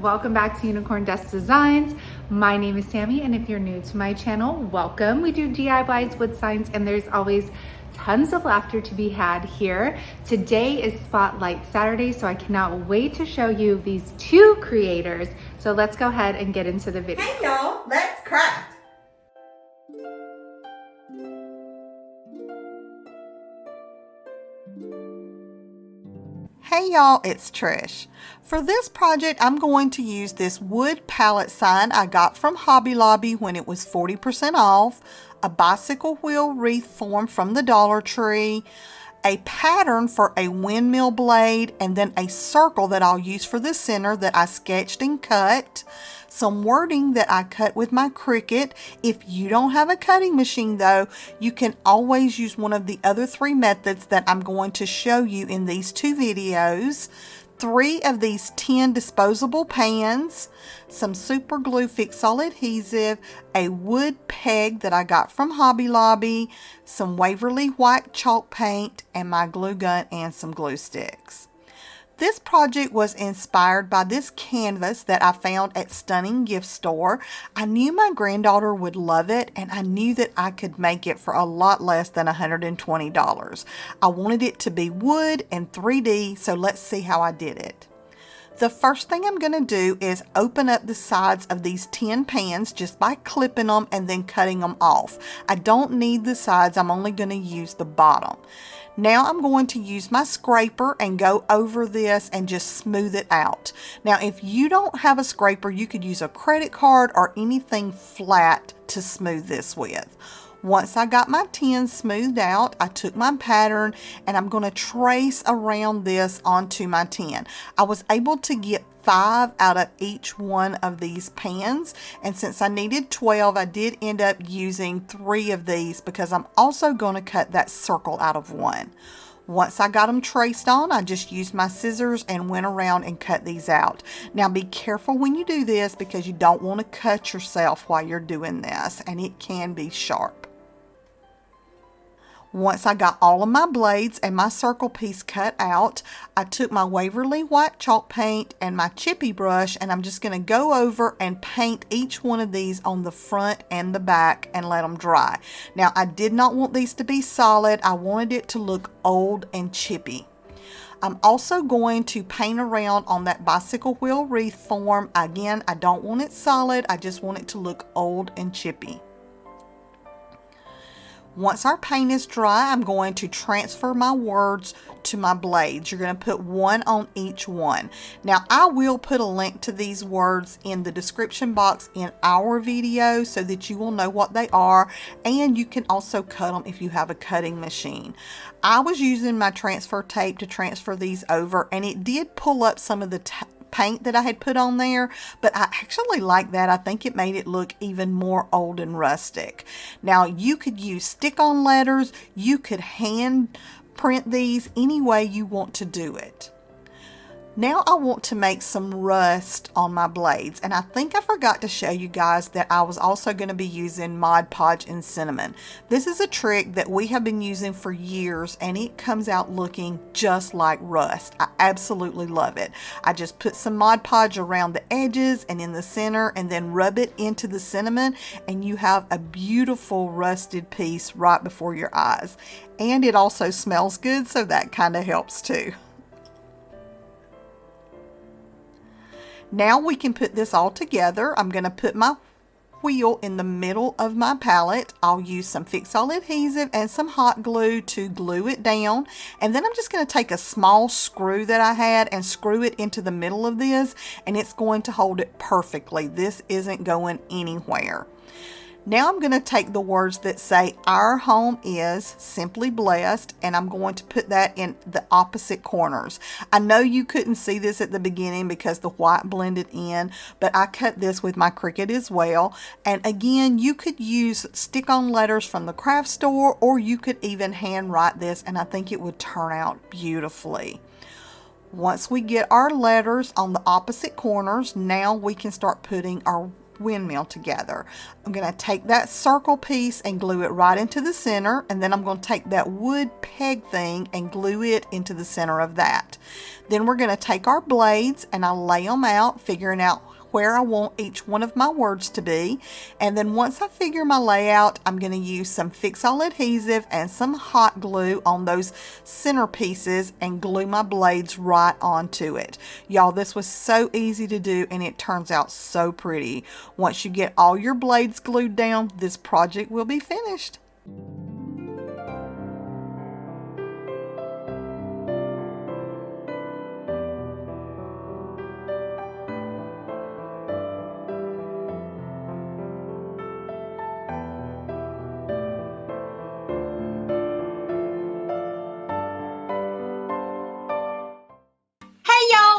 welcome back to Unicorn Dust Designs. My name is Sammy, and if you're new to my channel, welcome. We do DIYs, wood signs, and there's always tons of laughter to be had here. Today is Spotlight Saturday, so I cannot wait to show you these two creators. So let's go ahead and get into the video. Hey y'all, let's craft. Hey y'all, it's Trish. For this project, I'm going to use this wood pallet sign I got from Hobby Lobby when it was 40% off, a bicycle wheel wreath form from the Dollar Tree, a pattern for a windmill blade, and then a circle that I'll use for the center that I sketched and cut, some wording that I cut with my Cricut. If you don't have a cutting machine though, you can always use one of the other three methods that I'm going to show you in these two videos. 3 of these 10 disposable pans, some super glue fix-all adhesive, a wood peg that I got from Hobby Lobby, some Waverly white chalk paint, and my glue gun and some glue sticks. This project was inspired by this canvas that I found at Stunning Gift Store. I knew my granddaughter would love it, and I knew that I could make it for a lot less than $120. I wanted it to be wood and 3D, so let's see how I did it. The first thing I'm going to do is open up the sides of these 10 pans just by clipping them and then cutting them off. I don't need the sides, I'm only going to use the bottom. Now I'm going to use my scraper and go over this and just smooth it out. Now if you don't have a scraper, you could use a credit card or anything flat to smooth this with. Once I got my 10 smoothed out, I took my pattern and I'm going to trace around this onto my 10. I was able to get 5 out of each one of these pans, and since I needed 12, I did end up using 3 of these because I'm also going to cut that circle out of one. Once I got them traced on, I just used my scissors and went around and cut these out. Now be careful when you do this because you don't want to cut yourself while you're doing this, and it can be sharp. Once I got all of my blades and my circle piece cut out, I took my Waverly white chalk paint and my chippy brush, and I'm just going to go over and paint each one of these on the front and the back and let them dry. Now I did not want these to be solid. I wanted it to look old and chippy. I'm also going to paint around on that bicycle wheel wreath form. Again, I don't want it solid. I just want it to look old and chippy. Once our paint is dry, I'm going to transfer my words to my blades. You're going to put one on each one. Now, I will put a link to these words in the description box in our video so that you will know what they are, and you can also cut them if you have a cutting machine. I was using my transfer tape to transfer these over, and it did pull up some of the paint that I had put on there, but I actually like that. I think it made it look even more old and rustic. Now you could use stick-on letters, you could hand print these any way you want to do it. Now I want to make some rust on my blades, and I think I forgot to show you guys that I was also going to be using Mod Podge and cinnamon. This is a trick that we have been using for years, and it comes out looking just like rust. I absolutely love it. I just put some Mod Podge around the edges and in the center, and then rub it into the cinnamon, and you have a beautiful rusted piece right before your eyes. And it also smells good, so that kind of helps too. Now we can put this all together. I'm going to put my wheel in the middle of my palette. I'll use some fix-all adhesive and some hot glue to glue it down. And then I'm just going to take a small screw that I had and screw it into the middle of this, and it's going to hold it perfectly. This isn't going anywhere. Now I'm going to take the words that say "Our home is simply blessed," and I'm going to put that in the opposite corners. I know you couldn't see this at the beginning because the white blended in, but I cut this with my Cricut as well. And again, you could use stick-on letters from the craft store, or you could even hand write this, and I think it would turn out beautifully. Once we get our letters on the opposite corners, now we can start putting our windmill together. I'm going to take that circle piece and glue it right into the center, and then I'm going to take that wood peg thing and glue it into the center of that. Then we're going to take our blades and I'll lay them out, figuring out where I want each one of my words to be. And then once I figure my layout, I'm going to use some Fix-All adhesive and some hot glue on those center pieces and glue my blades right onto it. Y'all, this was so easy to do and it turns out so pretty. Once you get all your blades glued down, this project will be finished.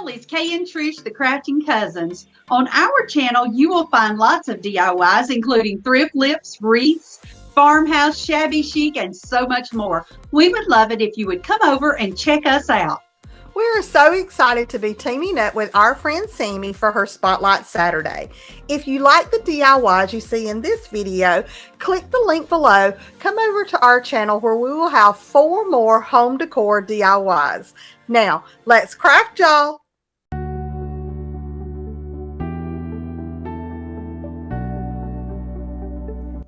It's Kay and Trish, the Crafting Cousins. On our channel, you will find lots of DIYs, including thrift lips, wreaths, farmhouse, shabby chic, and so much more. We would love it if you would come over and check us out. We're so excited to be teaming up with our friend Sammy for her Spotlight Saturday. If you like the DIYs you see in this video, click the link below, come over to our channel where we will have 4 more home decor DIYs. Now, let's craft, y'all!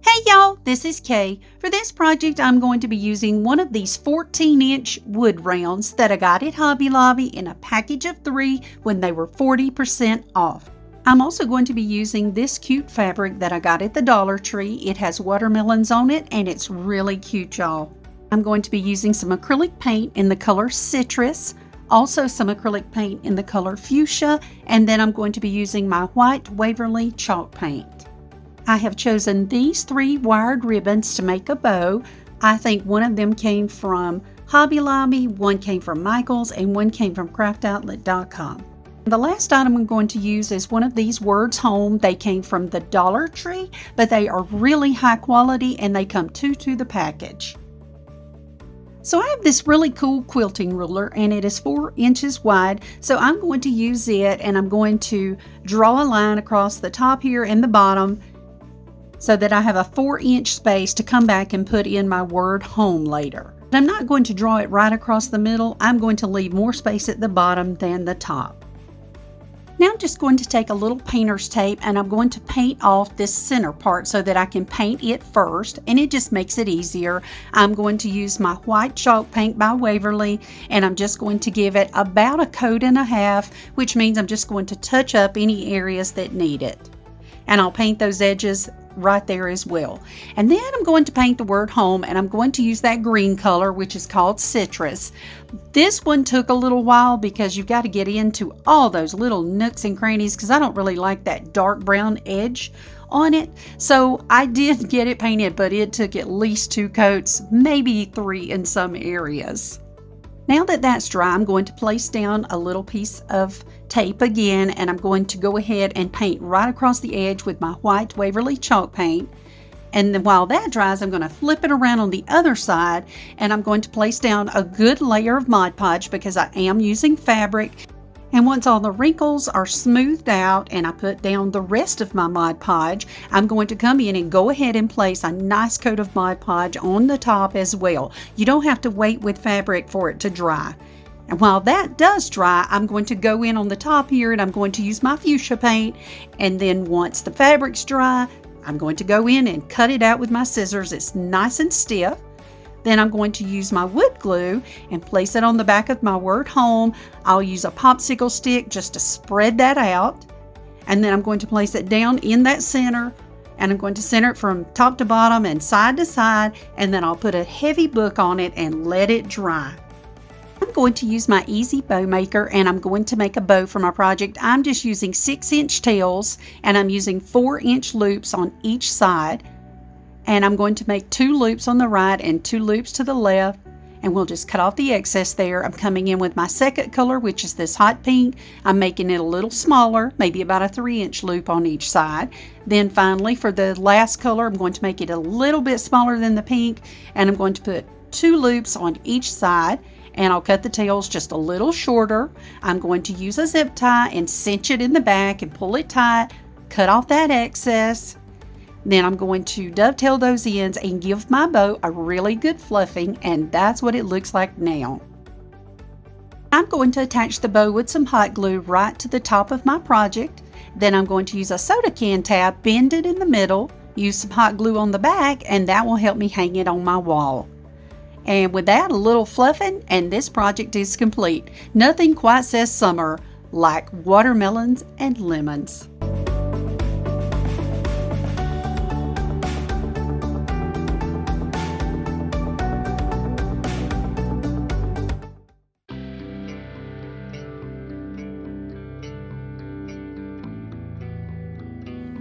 Hey y'all, this is Kay. For this project, I'm going to be using one of these 14-inch wood rounds that I got at Hobby Lobby in a package of 3 when they were 40% off. I'm also going to be using this cute fabric that I got at the Dollar Tree. It has watermelons on it and it's really cute, y'all. I'm going to be using some acrylic paint in the color Citrus, also some acrylic paint in the color Fuchsia, and then I'm going to be using my white Waverly chalk paint. I have chosen these 3 wired ribbons to make a bow. I think one of them came from Hobby Lobby, one came from Michael's, and one came from craftoutlet.com. The last item I'm going to use is one of these words home. They came from the Dollar Tree, but they are really high quality and they come 2 to the package. So I have this really cool quilting ruler and it is 4 inches wide. So I'm going to use it and I'm going to draw a line across the top here and the bottom so that I have a 4-inch space to come back and put in my word home later. But I'm not going to draw it right across the middle. I'm going to leave more space at the bottom than the top. Now I'm just going to take a little painter's tape and I'm going to paint off this center part so that I can paint it first, and it just makes it easier. I'm going to use my white chalk paint by Waverly and I'm just going to give it about a coat and a half, which means I'm just going to touch up any areas that need it. And I'll paint those edges right there as well. And then I'm going to paint the word home and I'm going to use that green color, which is called Citrus. This one took a little while because you've got to get into all those little nooks and crannies because I don't really like that dark brown edge on it. So I did get it painted, but it took at least 2 coats, maybe 3 in some areas. Now that that's dry, I'm going to place down a little piece of tape again, and I'm going to go ahead and paint right across the edge with my white Waverly chalk paint. And then while that dries, I'm going to flip it around on the other side, and I'm going to place down a good layer of Mod Podge because I am using fabric. And once all the wrinkles are smoothed out and I put down the rest of my Mod Podge, I'm going to come in and go ahead and place a nice coat of Mod Podge on the top as well. You don't have to wait with fabric for it to dry. And while that does dry, I'm going to go in on the top here and I'm going to use my fuchsia paint. And then once the fabric's dry, I'm going to go in and cut it out with my scissors. It's nice and stiff. Then I'm going to use my wood glue and place it on the back of my word home. I'll use a popsicle stick just to spread that out. And then I'm going to place it down in that center. And I'm going to center it from top to bottom and side to side. And then I'll put a heavy book on it and let it dry. I'm going to use my Easy Bow Maker and I'm going to make a bow for my project. I'm just using 6-inch tails and I'm using 4-inch loops on each side. And I'm going to make 2 loops on the right and 2 loops to the left, and we'll just cut off the excess there. I'm coming in with my second color, which is this hot pink. I'm making it a little smaller, maybe about a 3-inch loop on each side. Then finally, for the last color, I'm going to make it a little bit smaller than the pink, and I'm going to put 2 loops on each side, and I'll cut the tails just a little shorter. I'm going to use a zip tie and cinch it in the back and pull it tight. cut off that excess. Then I'm going to dovetail those ends and give my bow a really good fluffing, and that's what it looks like now. I'm going to attach the bow with some hot glue right to the top of my project. Then I'm going to use a soda can tab, bend it in the middle, use some hot glue on the back, and that will help me hang it on my wall. And with that, a little fluffing, and this project is complete. Nothing quite says summer like watermelons and lemons.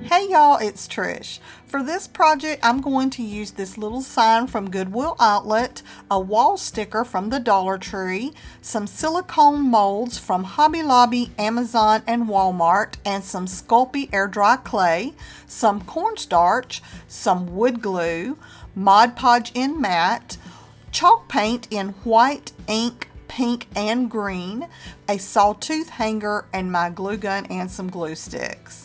Hey y'all, it's Trish. For this project, I'm going to use this little sign from Goodwill Outlet, a wall sticker from the Dollar Tree, some silicone molds from Hobby Lobby, Amazon, and Walmart, and some Sculpey air dry clay, some cornstarch, some wood glue, Mod Podge in matte, chalk paint in white, ink, pink, and green, a sawtooth hanger, and my glue gun and some glue sticks.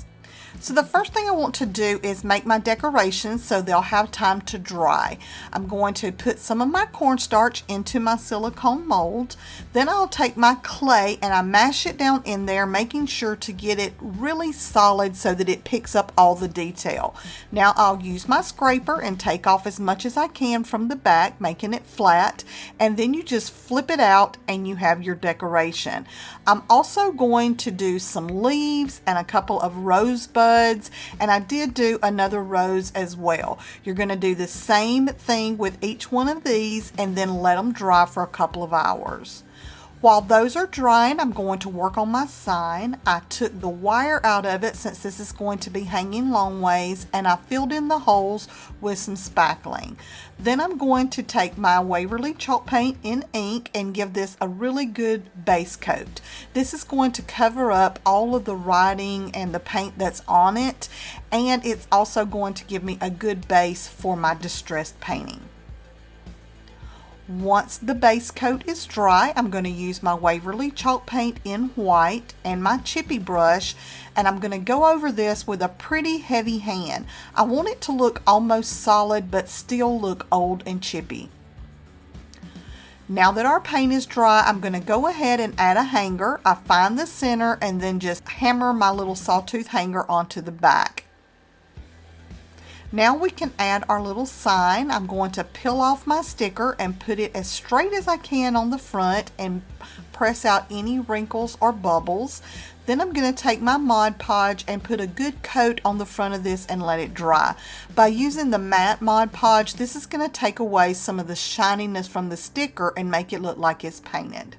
So the first thing I want to do is make my decorations so they'll have time to dry. I'm going to put some of my cornstarch into my silicone mold. Then I'll take my clay and I mash it down in there, making sure to get it really solid so that it picks up all the detail. Now I'll use my scraper and take off as much as I can from the back, making it flat, and then you just flip it out and you have your decoration. I'm also going to do some leaves and a couple of rosebuds, and I did do another rose as well. You're going to do the same thing with each one of these and then let them dry for a couple of hours. While those are drying, I'm going to work on my sign. I took the wire out of it since this is going to be hanging long ways, and I filled in the holes with some spackling. Then I'm going to take my Waverly chalk paint in ink and give this a really good base coat. This is going to cover up all of the writing and the paint that's on it, and it's also going to give me a good base for my distressed painting. Once the base coat is dry, I'm going to use my Waverly chalk paint in white and my chippy brush, and I'm going to go over this with a pretty heavy hand. I want it to look almost solid but still look old and chippy. Now that our paint is dry, I'm going to go ahead and add a hanger. I find the center and then just hammer my little sawtooth hanger onto the back. Now we can add our little sign. I'm going to peel off my sticker and put it as straight as I can on the front and press out any wrinkles or bubbles. Then I'm going to take my Mod Podge and put a good coat on the front of this and let it dry. By using the matte Mod Podge, this is going to take away some of the shininess from the sticker and make it look like it's painted.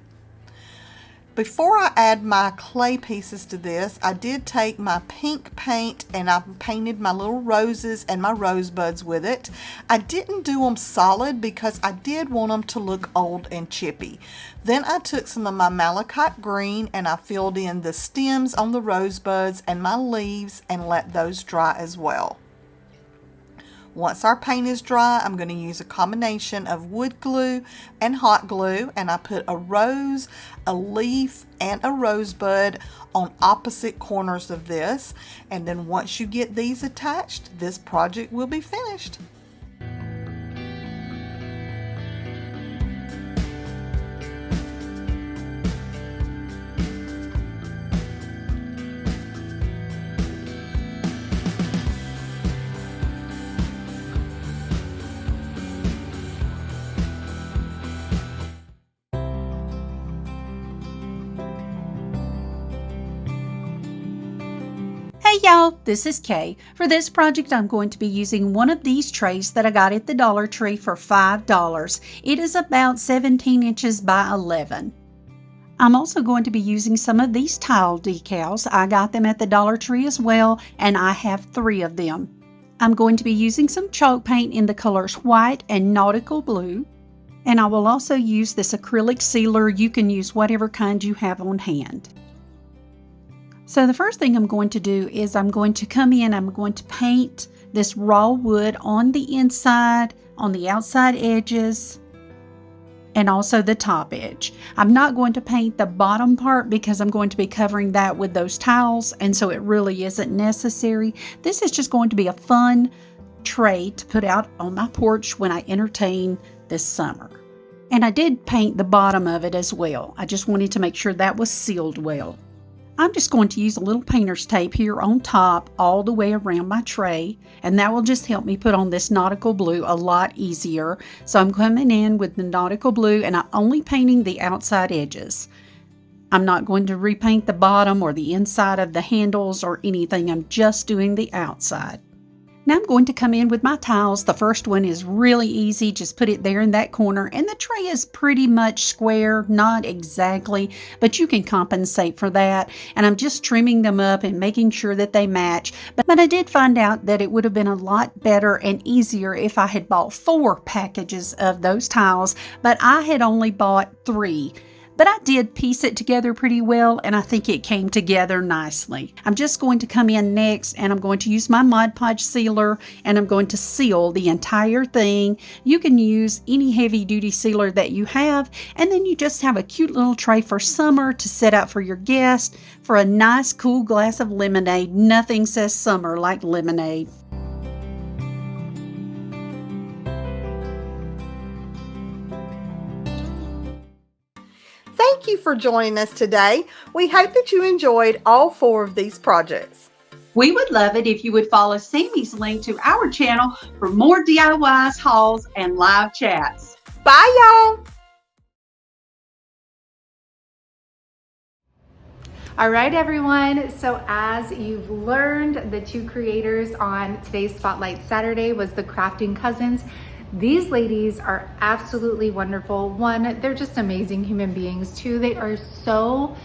Before I add my clay pieces to this, I did take my pink paint and I painted my little roses and my rosebuds with it. I didn't do them solid because I did want them to look old and chippy. Then I took some of my malachite green and I filled in the stems on the rosebuds and my leaves and let those dry as well. Once our paint is dry, I'm going to use a combination of wood glue and hot glue, and I put a rose, a leaf, and a rosebud on opposite corners of this. And then once you get these attached, this project will be finished. Hey y'all, this is Kay. For this project, I'm going to be using one of these trays that I got at the Dollar Tree for $5. It is about 17 inches by 11. I'm also going to be using some of these tile decals. I got them at the Dollar Tree as well, and I have 3 of them. I'm going to be using some chalk paint in the colors white and nautical blue, and I will also use this acrylic sealer. You can use whatever kind you have on hand. So the first thing I'm going to do is I'm going to come in, I'm going to paint this raw wood on the inside, on the outside edges. and also the top edge. I'm not going to paint the bottom part because I'm going to be covering that with those tiles, and so it really isn't necessary. This is just going to be a fun tray to put out on my porch when I entertain this summer. And I did paint the bottom of it as well. I just wanted to make sure that was sealed well. I'm just going to use a little painter's tape here on top all the way around my tray, and that will just help me put on this nautical blue a lot easier. So I'm coming in with the nautical blue, and I'm only painting the outside edges. I'm not going to repaint the bottom or the inside of the handles or anything. I'm just doing the outside. Now I'm going to come in with my tiles. The first one is really easy. Just put it there in that corner. And the tray is pretty much square, not exactly, but you can compensate for that. And I'm just trimming them up and making sure that they match. But I did find out that it would have been a lot better and easier if I had bought 4 packages of those tiles, but I had only bought 3. But I did piece it together pretty well, and I think it came together nicely. I'm just going to come in next, and I'm going to use my Mod Podge sealer, and I'm going to seal the entire thing. You can use any heavy-duty sealer that you have, and then you just have a cute little tray for summer to set out for your guests for a nice, cool glass of lemonade. Nothing says summer like lemonade. Thank you for joining us today. We hope that you enjoyed all 4 of these projects. We would love it if you would follow Sammy's link to our channel for more DIYs, hauls, and live chats. Bye, y'all. All right, everyone. So as you've learned, the 2 creators on today's Spotlight Saturday was the Crafting Cousins. These ladies are absolutely wonderful. 1, they're just amazing human beings. 2, they are so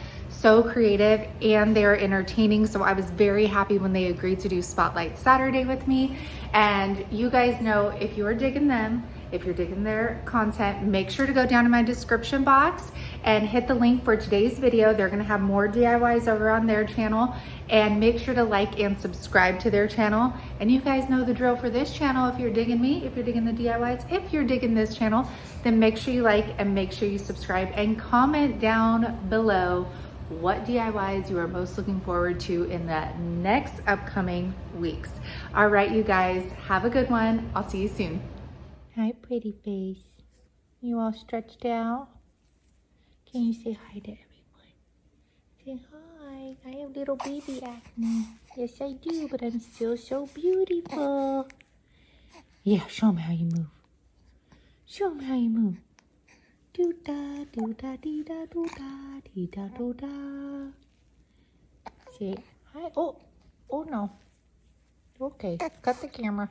creative and they're entertaining. So I was very happy when they agreed to do Spotlight Saturday with me. And you guys know, if you're digging them, if you're digging their content, make sure to go down in my description box and hit the link for today's video. They're gonna have more DIYs over on their channel, and make sure to like and subscribe to their channel. And you guys know the drill for this channel. If you're digging me, if you're digging the DIYs, if you're digging this channel, then make sure you like and make sure you subscribe and comment down below what DIYs you are most looking forward to in the next upcoming weeks. All right, you guys, have a good one. I'll see you soon. Hi, pretty face. You all stretched out? Can you say hi to everyone? Say hi. I have little baby acne. Yes, I do, but I'm still so beautiful. Yeah, show them how you move. Show them how you move. Do-da, do-da, dee-da, do-da, dee-da, do-da. Say hi. Oh no. Okay, cut the camera.